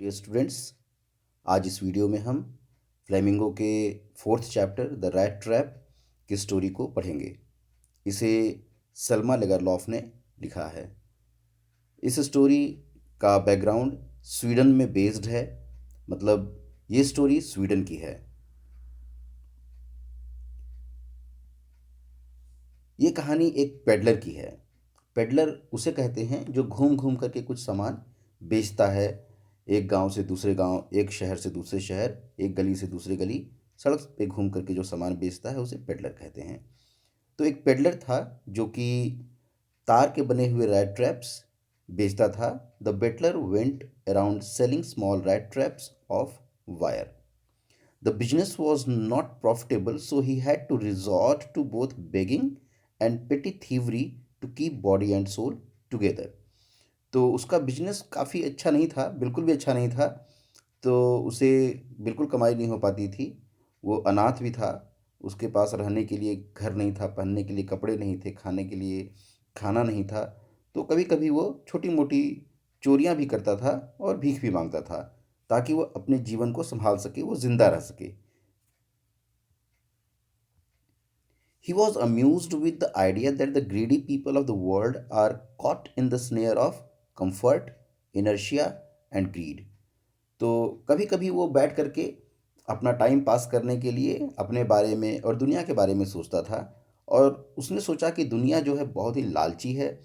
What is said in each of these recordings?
Dear students, आज इस video में हम फ्लेमिंगो के fourth chapter the rat trap की स्टोरी को पढ़ेंगे। इसे सल्मा लेगरलॉफ ने लिखा है। इस स्टोरी का बैकग्राउंड स्वीडन में बेस्ड है, मतलब ये स्टोरी स्वीडन की है। ये कहानी एक पेडलर की है। पेडलर उसे कहते हैं जो घूम घूम करके कुछ सामान बेचता है। एक गांव से दूसरे गांव, एक शहर से दूसरे शहर, एक गली से दूसरी गली, सड़क पे घूम करके जो सामान बेचता है उसे पेडलर कहते हैं। तो एक पेडलर था जो कि तार के बने हुए रैट ट्रैप्स बेचता था। The peddler went around selling small rat traps of wire. The business was not profitable, so he had to resort to both begging and petty thievery to keep body and soul together. तो उसका business काफ़ी अच्छा नहीं था, बिल्कुल भी अच्छा नहीं था। तो उसे बिल्कुल कमाई नहीं हो पाती थी। वो अनाथ भी था। उसके पास रहने के लिए घर नहीं था, पहनने के लिए कपड़े नहीं थे, खाने के लिए खाना नहीं था। तो कभी कभी वो छोटी मोटी चोरियां भी करता था और भीख भी मांगता था, ताकि वो अपने जीवन को संभाल सके, वो जिंदा रह सके। He was amused with the idea that the greedy people of the world are caught in the snare of comfort, inertia and greed. तो कभी कभी वो बैठ करके अपना टाइम पास करने के लिए अपने बारे में और दुनिया के बारे में सोचता था। और उसने सोचा कि दुनिया जो है बहुत ही लालची है,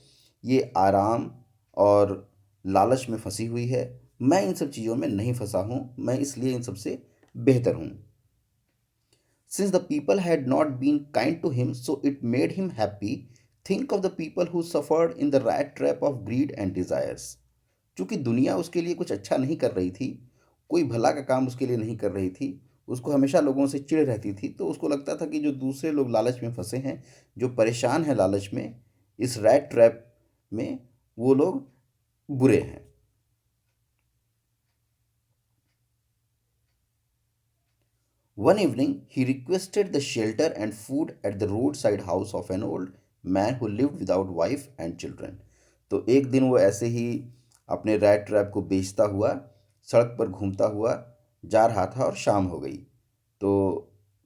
ये आराम और लालच में फंसी हुई है। मैं इन सब चीज़ों में नहीं फंसा हूँ, मैं इसलिए इन सबसे बेहतर हूँ। Since the people had not been kind to him, so it made him happy. Think of the people who suffered in the rat trap of greed and desires. चूंकि दुनिया उसके लिए कुछ अच्छा नहीं कर रही थी, कोई भला का काम उसके लिए नहीं कर रही थी, उसको हमेशा लोगों से चिढ़ रहती थी, तो उसको लगता था कि जो दूसरे लोग लालच में फंसे हैं, जो परेशान हैं लालच में, इस रैट ट्रैप में, वो लोग बुरे हैं। One evening, he requested the shelter and food at the roadside house of an old man who lived without wife and children. तो एक दिन वो ऐसे ही अपने रैट ट्रैप को बेचता हुआ सड़क पर घूमता हुआ जा रहा था और शाम हो गई। तो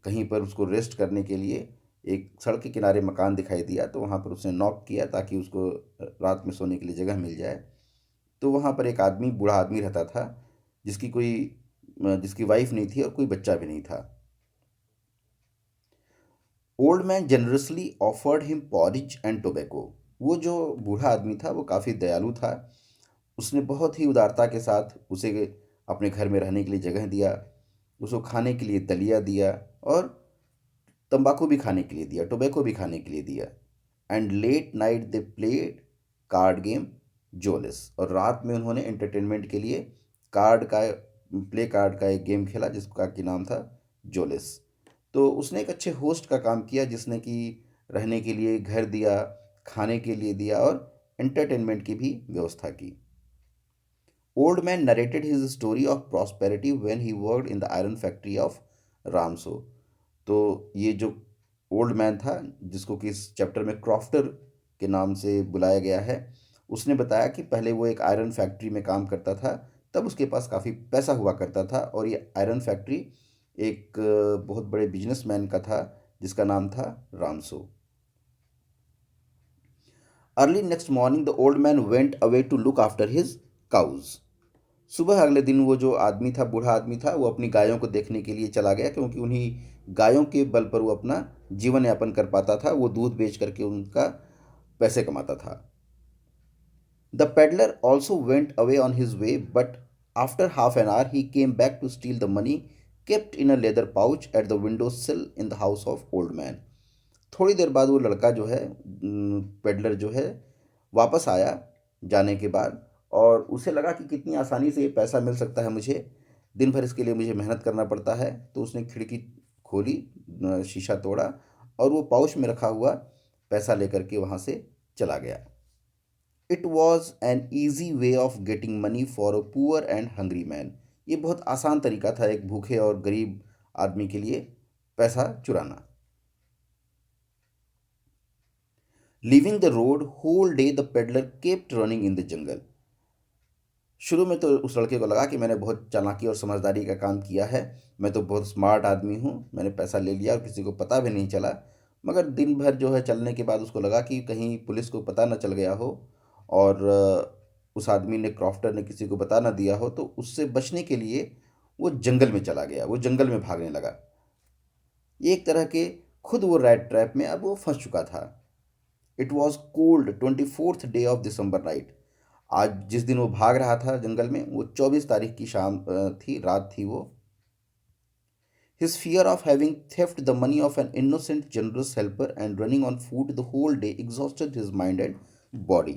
कहीं पर उसको रेस्ट करने के लिए एक सड़क के किनारे मकान दिखाई दिया, तो वहाँ पर उसने नॉक किया ताकि उसको रात में सोने के लिए जगह मिल जाए। तो वहाँ पर एक आदमी, बूढ़ा आदमी रहता था, जिसकी वाइफ नहीं थी और कोई बच्चा भी नहीं था। Old man generously offered him porridge and tobacco. वो जो बूढ़ा आदमी था वो काफ़ी दयालु था। उसने बहुत ही उदारता के साथ उसे अपने घर में रहने के लिए जगह दिया, उसको खाने के लिए दलिया दिया और तंबाकू भी खाने के लिए दिया, टोबैको भी खाने के लिए दिया। And late night they played card game Jolis. और रात में उन्होंने एंटरटेनमेंट के लिए कार्ड का एक गेम खेला जिसका कि नाम था जोलिस। तो उसने एक अच्छे होस्ट का काम किया, जिसने कि रहने के लिए घर दिया, खाने के लिए दिया और एंटरटेनमेंट की भी व्यवस्था की। Old man narrated his story of prosperity when he worked in the iron factory of Ramsjo. तो ये जो ओल्ड मैन था, जिसको कि इस चैप्टर में क्रॉफ्टर के नाम से बुलाया गया है, उसने बताया कि पहले वो एक आयरन फैक्ट्री में काम करता था। तब उसके पास काफ़ी पैसा हुआ करता था और ये आयरन फैक्ट्री एक बहुत बड़े बिजनेसमैन का था जिसका नाम था Ramsjo. Early next morning the old man went away to look after his cows. सुबह अगले दिन वो जो आदमी था, बूढ़ा आदमी था, वो अपनी गायों को देखने के लिए चला गया, क्योंकि उन्हीं गायों के बल पर वो अपना जीवन यापन कर पाता था। वो दूध बेच करके उनका पैसे कमाता था। The peddler also went away on his way, but after half an hour he came back to steal the money kept in a leather pouch at the window sill in the house of old man. थोड़ी देर बाद वो लड़का जो है, peddler जो है, वापस आया जाने के बाद, और उसे लगा कि कितनी आसानी से ये पैसा मिल सकता है मुझे, दिन भर इसके लिए मुझे मेहनत करना पड़ता है। तो उसने खिड़की खोली, शीशा तोड़ा और वो पाउच में रखा हुआ पैसा लेकर के वहाँ से चला गया। It was an easy way of getting money for a poor and hungry man. ये बहुत आसान तरीका था एक भूखे और गरीब आदमी के लिए पैसा चुराना। Leaving the road whole day, the peddler kept running in the jungle. शुरू में तो उस लड़के को लगा कि मैंने बहुत चालाकी और समझदारी का काम किया है, मैं तो बहुत स्मार्ट आदमी हूँ, मैंने पैसा ले लिया और किसी को पता भी नहीं चला। मगर दिन भर जो है चलने के बाद उसको लगा कि कहीं पुलिस को पता न चल गया हो और उस आदमी ने, क्रॉफ्टर ने किसी को बता ना दिया हो, तो उससे बचने के लिए वो जंगल में चला गया, वो जंगल में भागने लगा। एक तरह के खुद वो रैट ट्रैप में अब वो फंस चुका था। It was cold 24th day of December night. आज जिस दिन वो भाग रहा था जंगल में, वो 24 तारीख की शाम थी, रात थी वो। His fear of having theft the money of an innocent generous helper and running on food the whole day exhausted his mind and body.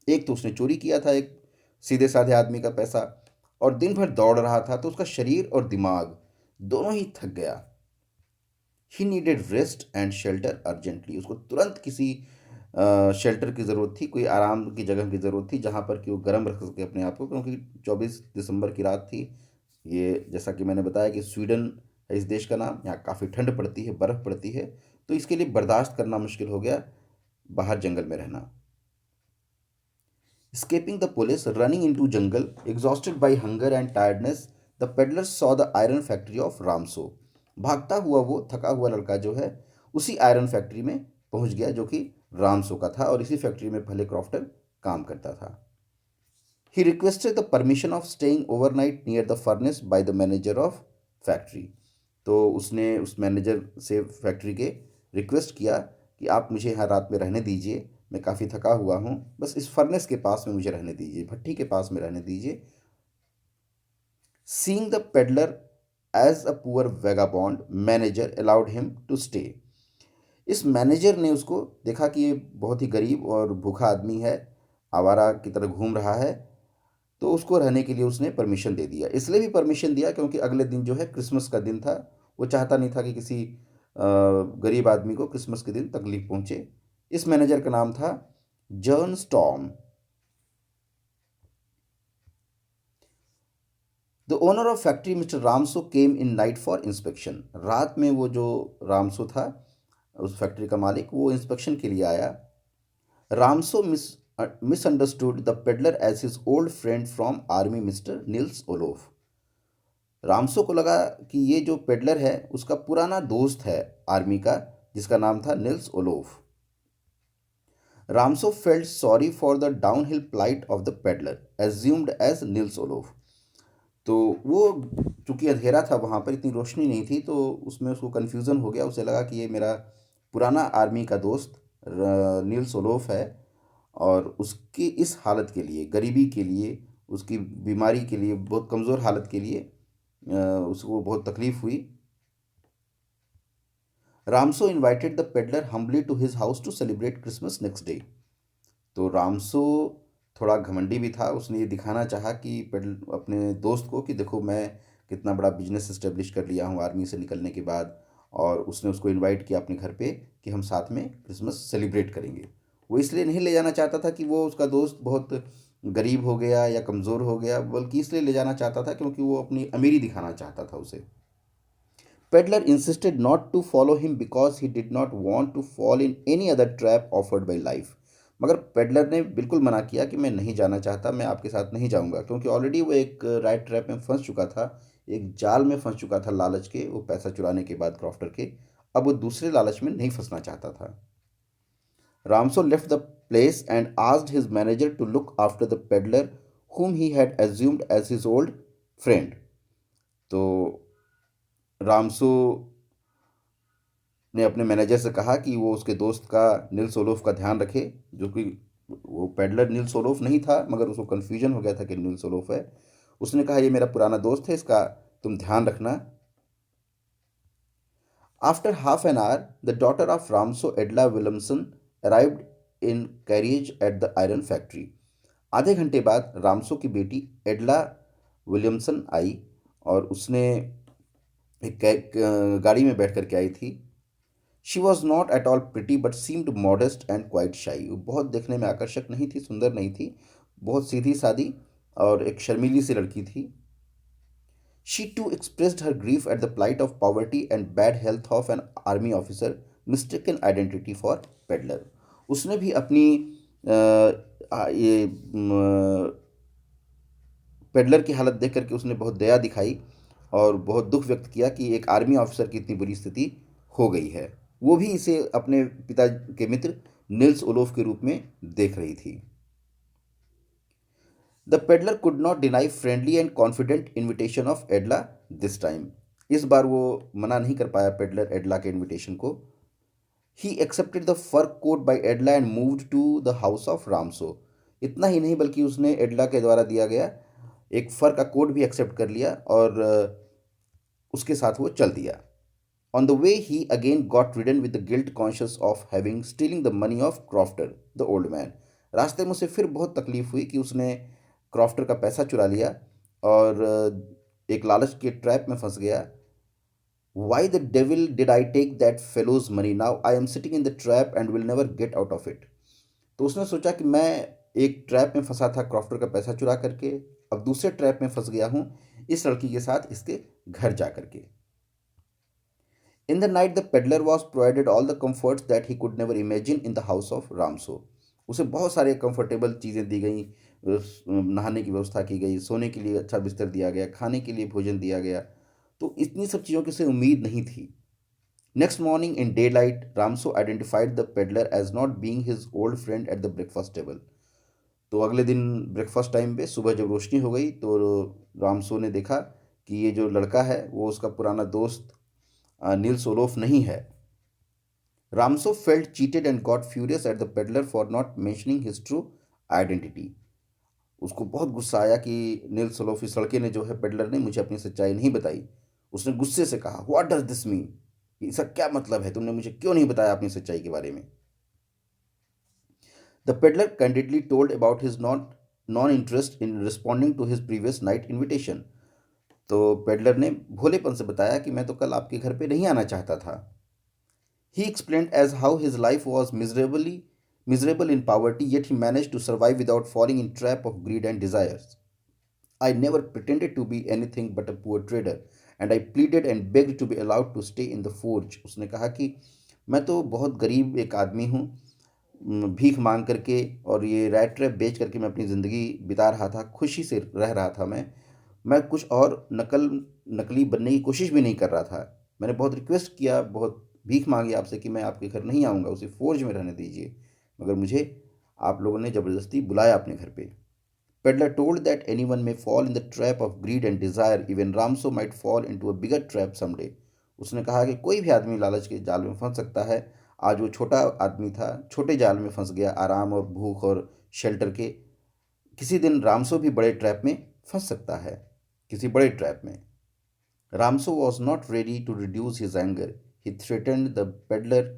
एक तो उसने चोरी किया था एक सीधे साधे आदमी का पैसा, और दिन भर दौड़ रहा था, तो उसका शरीर और दिमाग दोनों ही थक गया। He needed rest and shelter urgently. उसको तुरंत किसी शेल्टर की ज़रूरत थी, कोई आराम की जगह की ज़रूरत थी जहाँ पर कि वो गर्म रख सके अपने आप को, क्योंकि 24 दिसंबर की रात थी। ये जैसा कि मैंने बताया कि स्वीडन है इस देश का नाम, यहाँ काफ़ी ठंड पड़ती है, बर्फ़ पड़ती है, तो इसके लिए बर्दाश्त करना मुश्किल हो गया बाहर जंगल में रहना। Escaping the police, running into jungle, exhausted by hunger and tiredness, the peddler saw the iron factory of Ramso. भागता हुआ वो थका हुआ लड़का जो है उसी आयरन फैक्ट्री में पहुंच गया, जो कि रामसो का था, और इसी फैक्ट्री में पहले क्रॉफ्टर काम करता था। He requested the permission of staying overnight near the furnace by the manager of factory. तो उसने उस मैनेजर से फैक्ट्री के रिक्वेस्ट किया कि आप मुझे यहाँ रात में रहने दीजिए, मैं काफ़ी थका हुआ हूँ, बस इस फर्नेस के पास में मुझे रहने दीजिए, भट्टी के पास में रहने दीजिए। Seeing the peddler as a poor vagabond, manager allowed him to stay. इस मैनेजर ने उसको देखा कि ये बहुत ही गरीब और भूखा आदमी है, आवारा की तरह घूम रहा है, तो उसको रहने के लिए उसने परमिशन दे दिया। इसलिए भी परमिशन दिया क्योंकि अगले दिन जो है क्रिसमस का दिन था। वो चाहता नहीं था कि किसी गरीब आदमी को क्रिसमस के दिन तकलीफ पहुंचे। इस मैनेजर का नाम था John Storm. The owner of factory mister Ramsjo came in night for inspection. रात में वो जो रामसो था, उस फैक्ट्री का मालिक, वो इंस्पेक्शन के लिए आया। Ramsjo misunderstood the peddler as his old friend from army mister Nils Olof. Ramsjo को लगा कि ये जो पेडलर है उसका पुराना दोस्त है आर्मी का, जिसका नाम था Nils Olof. Ramsjo felt sorry for the downhill plight of the peddler assumed as Nils Olof. तो वो, चूंकि अंधेरा था वहाँ पर, इतनी रोशनी नहीं थी, तो उसमें उसको कन्फ्यूज़न हो गया। उसे लगा कि ये मेरा पुराना आर्मी का दोस्त निल्स ओलोफ है, और उसकी इस हालत के लिए, गरीबी के लिए, उसकी बीमारी के लिए, बहुत कमज़ोर हालत के लिए उसको बहुत तकलीफ़ हुई। Ramsjo invited the peddler humbly to his house to celebrate Christmas next day. तो रामसो थोड़ा घमंडी भी था, उसने ये दिखाना चाहा कि पेडल अपने दोस्त को कि देखो मैं कितना बड़ा बिजनेस इस्टेब्लिश कर लिया हूँ आर्मी से निकलने के बाद, और उसने उसको इनवाइट किया अपने घर पे कि हम साथ में क्रिसमस सेलिब्रेट करेंगे। वो इसलिए नहीं ले जाना चाहता था कि वो उसका दोस्त बहुत गरीब हो गया या कमज़ोर हो गया, बल्कि इसलिए ले जाना चाहता था क्योंकि वो अपनी अमीरी दिखाना चाहता था उसे। Peddler insisted not to follow him because he did not want to fall in any other trap offered by life. मगर पेडलर ने बिल्कुल मना किया कि मैं नहीं जाना चाहता, मैं आपके साथ नहीं जाऊंगा, क्योंकि ऑलरेडी वो एक राइट ट्रैप में फंस चुका था, एक जाल में फंस चुका था लालच के, वो पैसा चुराने के बाद क्रॉफ्टर के। अब वो दूसरे लालच में नहीं फंसना चाहता था। Ramsjo left the place and asked his manager to look after the peddler whom he had assumed as his old friend. तो रामसो ने अपने मैनेजर से कहा कि वो उसके दोस्त का, निल्स ओलोफ का ध्यान रखे, जो कि वो पेडलर निल्स ओलोफ नहीं था, मगर उसको कन्फ्यूजन हो गया था कि निल्स ओलोफ है। उसने कहा ये मेरा पुराना दोस्त है, इसका तुम ध्यान रखना। After half an hour the daughter of Ramsjo, Edla Williamson, arrived in carriage at the iron factory. आधे घंटे बाद रामसो की बेटी एडला विलियमसन आई, और उसने एक गाड़ी में बैठ कर के आई थी। She was not at all pretty but seemed modest and quite शाई। वो बहुत देखने में आकर्षक नहीं थी, सुंदर नहीं थी, बहुत सीधी सादी और एक शर्मीली सी लड़की थी। She too expressed her grief at the plight of poverty and bad health of an army officer mistaken identity for peddler. उसने भी अपनी ये पेडलर की हालत देख करके उसने बहुत दया दिखाई और बहुत दुख व्यक्त किया कि एक आर्मी ऑफिसर की इतनी बुरी स्थिति हो गई है। वो भी इसे अपने पिता के मित्र निल्स ओलोफ के रूप में देख रही थी। The peddler could not deny friendly and confident invitation of एडला this time. इस बार वो मना नहीं कर पाया पेडलर एडला के इन्विटेशन को। He accepted the fur coat by Edla and moved to the house of Ramsjo. इतना ही नहीं बल्कि उसने एडला के द्वारा दिया गया एक फर का कोट भी एक्सेप्ट कर लिया और उसके साथ वो चल दिया। On the way he again got ridden with the guilt conscious of having stealing the money of crofter the old man. रास्ते में उसे फिर बहुत तकलीफ हुई कि उसने क्रॉफ्टर का पैसा चुरा लिया और एक लालच के ट्रैप में फंस गया। Why the devil did I take that fellow's money, now I am sitting in the trap and will never get out of it. तो उसने सोचा कि मैं एक ट्रैप में फंसा था क्रॉफ्टर का पैसा चुरा करके, अब दूसरे ट्रैप में फंस गया हूँ इस लड़की के साथ इसके घर जा करके। In the night the peddler was provided all the comforts that he could never imagine in the house of Ramsjo. उसे बहुत सारे कंफर्टेबल चीज़ें दी गई, नहाने की व्यवस्था की गई, सोने के लिए अच्छा बिस्तर दिया गया, खाने के लिए भोजन दिया गया। तो इतनी सब चीज़ों की उसे उम्मीद नहीं थी। Next morning in daylight Ramsjo identified the peddler as not being his old friend at the breakfast table. तो अगले दिन ब्रेकफास्ट टाइम पे सुबह जब रोशनी हो गई तो रामसो ने देखा कि ये जो लड़का है वो उसका पुराना दोस्त नील्स ओलोफ नहीं है। Ramsjo felt cheated and got furious at the peddler for not mentioning his true identity. उसको बहुत गुस्सा आया कि नील्स ओलोफ इस लड़के ने जो है पेडलर ने मुझे अपनी सच्चाई नहीं बताई। उसने गुस्से से कहा, व्हाट डज दिस मीन, इसका क्या मतलब है, तुमने मुझे क्यों नहीं बताया अपनी सच्चाई के बारे में। The peddler candidly told about his non interest in responding to his previous night invitation. तो पेडलर ने भोलेपन से बताया कि मैं तो कल आपके घर पे नहीं आना चाहता था। He explained as how his life was miserable in poverty, yet he managed to survive without falling in trap of greed and desires. I never pretended to be anything but a poor trader, and I pleaded and begged to be allowed to stay in the forge. उसने कहा कि मैं तो बहुत गरीब एक आदमी हूँ, भीख मांग करके और ये रैट ट्रैप बेच करके मैं अपनी ज़िंदगी बिता रहा था, खुशी से रह रहा था। मैं कुछ और नकली बनने की कोशिश भी नहीं कर रहा था। मैंने बहुत रिक्वेस्ट किया, बहुत भीख मांगी आपसे कि मैं आपके घर नहीं आऊँगा, उसे फोर्ज में रहने दीजिए, मगर मुझे आप लोगों ने ज़बरदस्ती बुलाया अपने घर पे। Peddler told that anyone may fall in the trap of greed and desire, even Ramsjo might fall into a bigger trap someday. उसने कहा कि कोई भी आदमी लालच के जाल में फंस सकता है। आज वो छोटा आदमी था, छोटे जाल में फंस गया, आराम और भूख और शेल्टर के। किसी दिन रामसो भी बड़े ट्रैप में फंस सकता है, किसी बड़े ट्रैप में। Ramsjo was not ready to reduce his anger. He threatened the peddler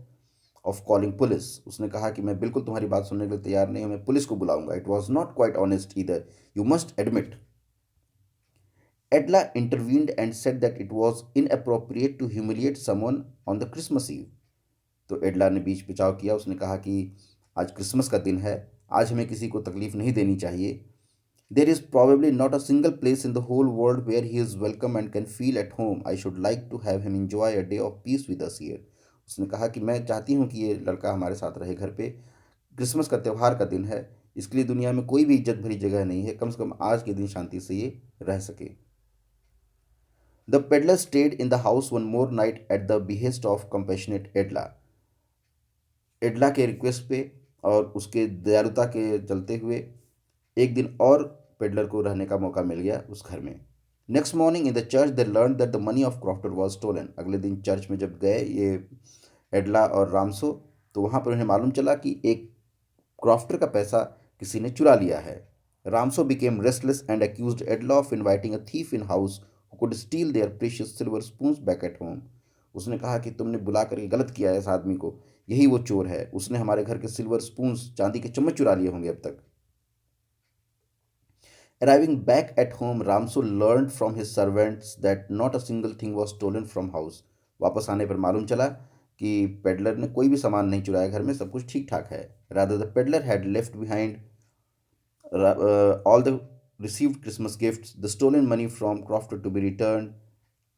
of calling police. उसने कहा कि मैं बिल्कुल तुम्हारी बात सुनने के लिए तैयार नहीं हूँ, मैं पुलिस को बुलाऊंगा। It was not quite honest either, you must admit. Edla intervened and said that it was inappropriate to humiliate someone on the Christmas eve. तो एडला ने बीच बचाव किया, उसने कहा कि आज क्रिसमस का दिन है, आज हमें किसी को तकलीफ नहीं देनी चाहिए। There is probably not a single place in the whole world where he is welcome and can feel at home. I should like to have him enjoy a day of peace with us here. उसने कहा कि मैं चाहती हूँ कि ये लड़का हमारे साथ रहे घर पे। क्रिसमस का त्यौहार का दिन है, इसके लिए दुनिया में कोई भी इज्जत भरी जगह नहीं है, कम से कम आज के दिन शांति से ये रह सके। The peddler stayed in the house one more night at the behest of compassionate Edla. Edla के रिक्वेस्ट पे और उसके दयालुता के चलते हुए एक दिन और पेडलर को रहने का मौका मिल गया उस घर में। Next morning in the church they learn that the money of crofter was stolen. अगले दिन चर्च में जब गए ये एडला और रामसो, तो वहाँ पर उन्हें मालूम चला कि एक क्रॉफ्टर का पैसा किसी ने चुरा लिया है। Ramsjo became restless and accused Edla of inviting a thief in house who could steal their precious silver spoons back at home. उसने कहा कि तुमने बुला करके गलत किया है इस आदमी को, यही वो चोर है, उसने हमारे घर के सिल्वर स्पून्स, चांदी के चम्मच चुरा लिए होंगे अब तक। Arriving back at home, Ramsu learned from his servants that not a single thing was stolen from house. वापस आने पर मालूम चला कि पेडलर ने कोई भी सामान नहीं चुराया, घर में सब कुछ ठीक ठाक है। Rather, the peddler had left behind all the received Christmas gifts, the stolen money from Crofter to be returned,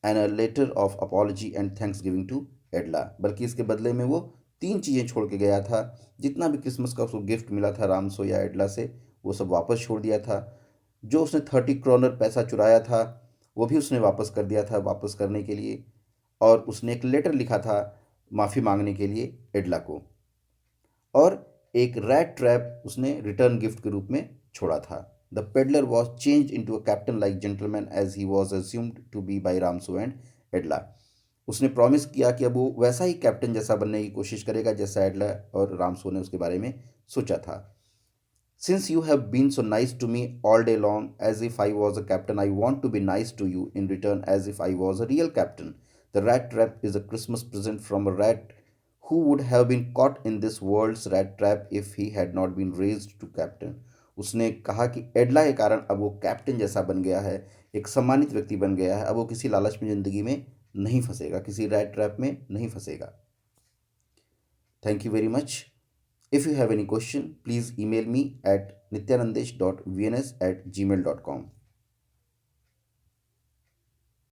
and a letter of apology and thanksgiving to Edla. बल्कि इसके बदले में वो तीन चीज़ें छोड़ के गया था। जितना भी क्रिसमस का उसको गिफ्ट मिला था रामसो या एडला से, वो सब वापस छोड़ दिया था। जो उसने 30 क्रोनर पैसा चुराया था वो भी उसने वापस कर दिया था, वापस करने के लिए। और उसने एक लेटर लिखा था माफ़ी मांगने के लिए एडला को। और एक रैट ट्रैप उसने रिटर्न गिफ्ट के रूप में छोड़ा था। The peddler was change in to a captain like gentleman as he was assumed to be by Ramsjo and Edla. उसने प्रॉमिस किया कि अब वो वैसा ही कैप्टन जैसा बनने की कोशिश करेगा जैसा एडला और रामसू ने उसके बारे में सोचा था। Since you have been so nice to me all day long, as if I was a captain, I want to be nice to you in return as if I was a real captain. The rat trap is a Christmas present from a rat who would have been caught in this world's rat trap if he had not been raised to captain. उसने कहा कि एडला के कारण अब वो captain जैसा बन गया है, एक सम्मानित व्यक्ति बन गया है। अब वो किसी लालच में ज़िंदगी में नहीं फंसेगा, किसी रैट ट्रैप में नहीं फंसेगा। Thank you very much. If you have any question, please email me at nityanandesh.vns@gmail.com.